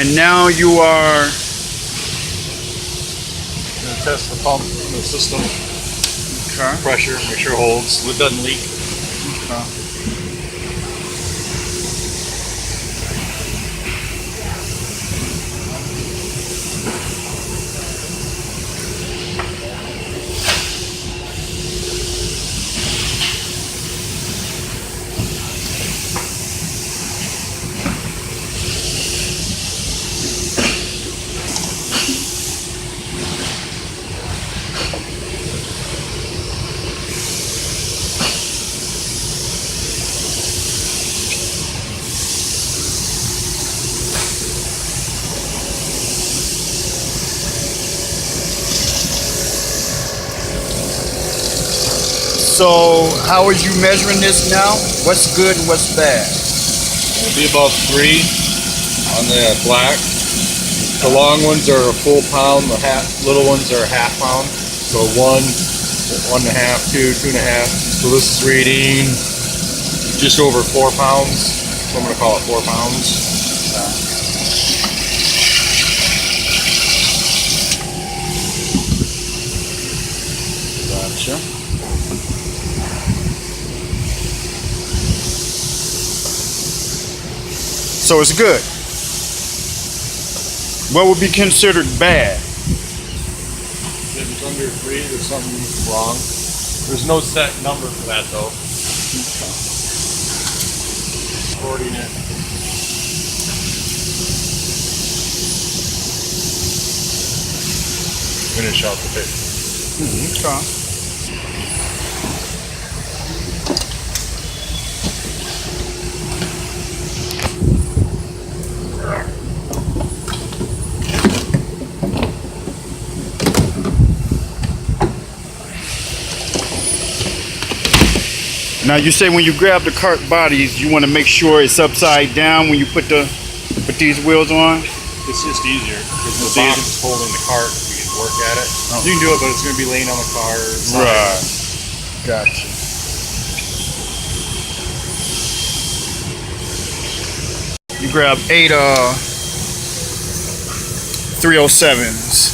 And now you are gonna test the pump, the system, pressure, make sure it holds, it doesn't leak. So how are you measuring this now? What's good and what's bad? It'll be about 3 on the black. The long ones are a full pound, the little ones are a half pound. So 1, 1.5, 2, 2.5. So this is reading just over 4 pounds. So I'm gonna call it 4 pounds. Gotcha. So it's good. What would be considered bad? If it's under 3, there's something wrong. There's no set number for that though. Recording it. Finish out the pit. Okay. Now you say when you grab the cart bodies, you want to make sure it's upside down when you put these wheels on. It's just easier because the box is holding the cart. We can work at it. Oh. You can do it, but it's going to be laying on the car. Right. Gotcha. You grab 8 307s.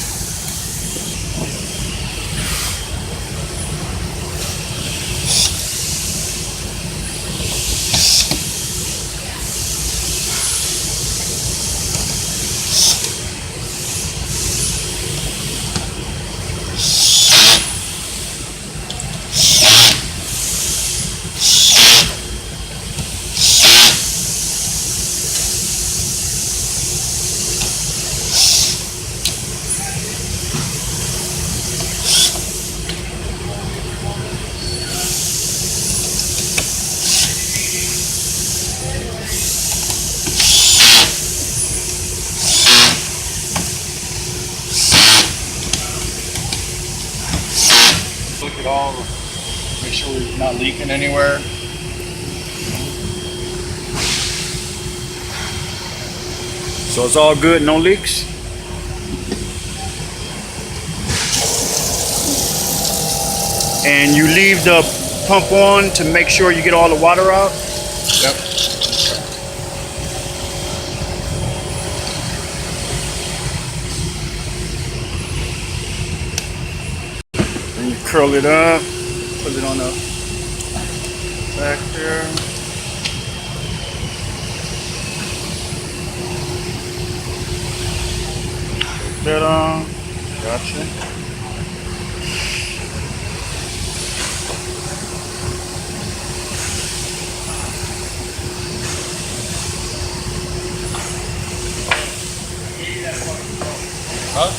Look at all, make sure we're not leaking anywhere. So it's all good, no leaks? And you leave the pump on to make sure you get all the water out? Yep. And you curl it up, put it on the back there. Put that on. Gotcha. Huh?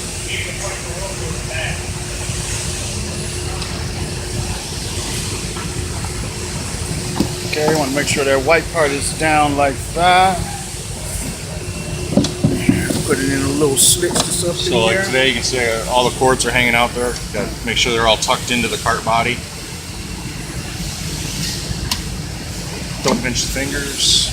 Okay, I want to make sure that white part is down like that. Put it in a little slits to stuff So like today you can see all the cords are hanging out there. Got to make sure they're all tucked into the cart body. Don't pinch the fingers.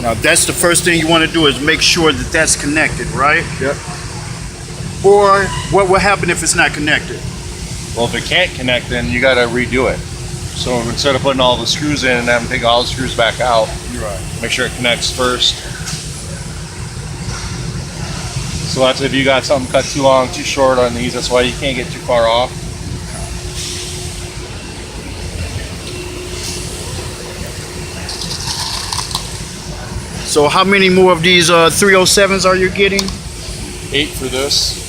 Now that's the first thing you want to do is make sure that that's connected, right? Yep. Or what will happen if it's not connected? Well, if it can't connect, then you got to redo it. So instead of putting all the screws in and having to take all the screws back out, Right. make sure it connects first. So that's if you got something cut too long, too short on these, that's why you can't get too far off. So how many more of these 307s are you getting? 8 for this.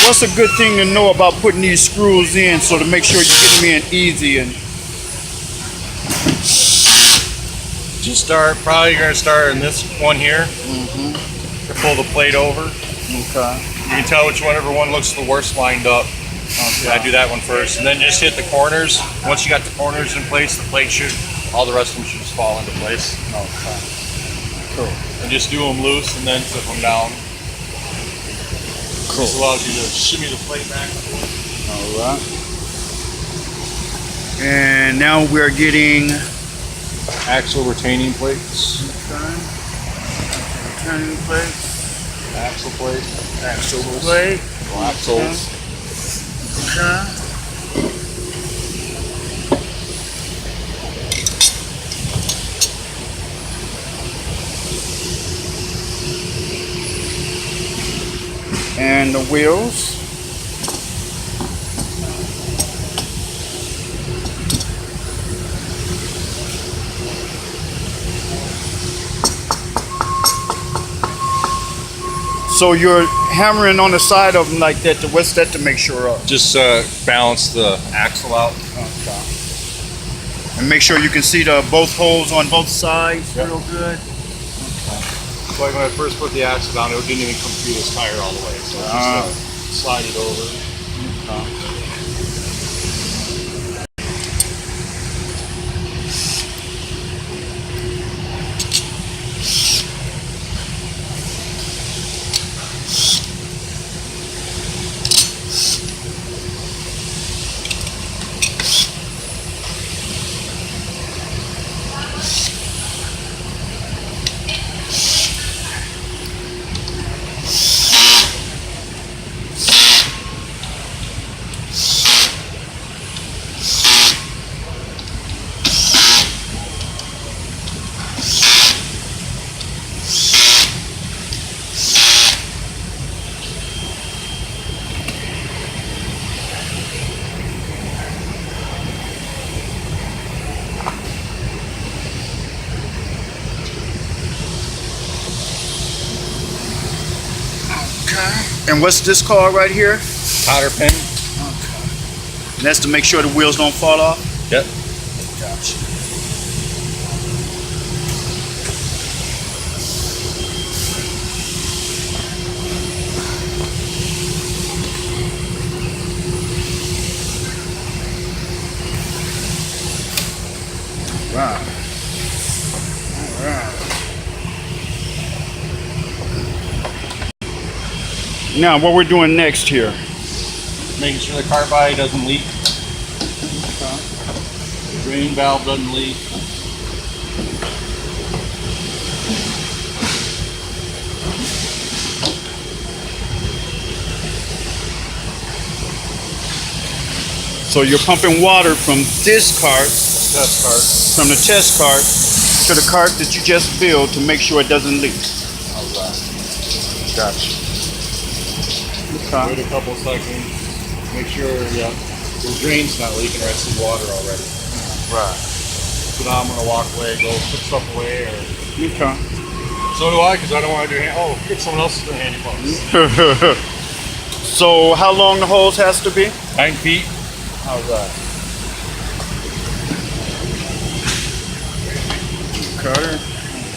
What's a good thing to know about putting these screws in so to make sure you get them in easy? And Just probably you're going to start in this one here. To pull the plate over. okay. You can tell whichever one looks the worst lined up. I do that one first, and then just hit the corners. Once you got the corners in place, the plate should, all the rest of them should just fall into place. Okay. Cool. And just do them loose and then flip them down. Cool. This allows you to shimmy the plate back and forth. All right. And now we're getting Axle retaining plates. turning plates, Axle plate. axle plate, Axles. okay. And the wheels. So you're hammering on the side of them like that. What's that to make sure of? Just balance the axle out. Okay. And make sure you can see the both holes on both sides Yep. real good. So like when I first put the axle down, it didn't even come through this tire all the way. So just slide it over. And what's this called right here? Cotter pin. And that's to make sure the wheels don't fall off? Yep. Gotcha. Right. All right. Now, what we're doing next here? Making sure the cart body doesn't leak. The drain valve doesn't leak. So you're pumping water from this cart, Test cart. from the test cart, to the cart that you just filled to make sure it doesn't leak. All right. Gotcha. Wait a couple seconds. Make sure, the drain's not leaking or I see water already. Right. So now I'm gonna walk away, go put stuff away, or Okay. so do I, because I don't want to do get someone else's doing handy pumps. So how long the hose has to be? 9 feet. All right. Cutter.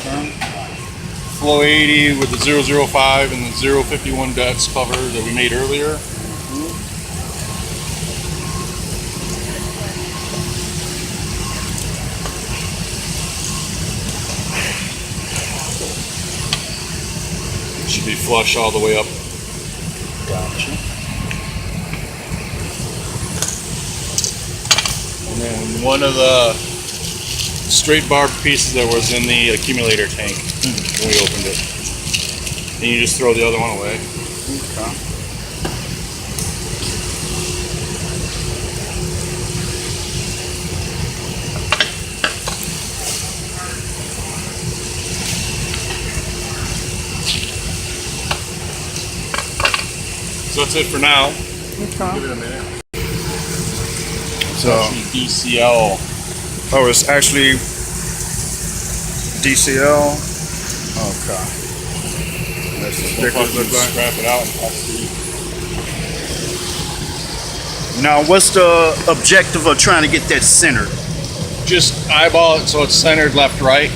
Okay. Flow 80 with the 005 and the 051 depths cover that we made earlier. to be flush all the way up. Gotcha. And then one of the straight barb pieces that was in the accumulator tank when we opened it. And you just throw the other one away. Okay. So that's it for now. Okay. Give it a minute. So, DCL. oh, it's actually DCL. Okay. That's the stickers look like. Scrap it out and pass it. Now, what's the objective of trying to get that centered? Just eyeball it so it's centered left, right.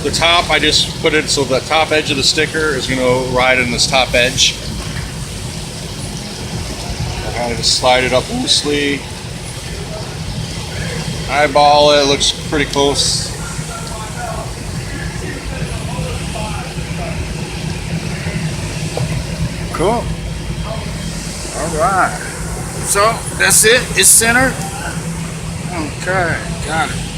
The top, I just put it so the top edge of the sticker is going to ride in this top edge. I kind of just slide it up loosely. Eyeball it, looks pretty close. Cool. All right. So that's it. It's centered. Okay. Got it.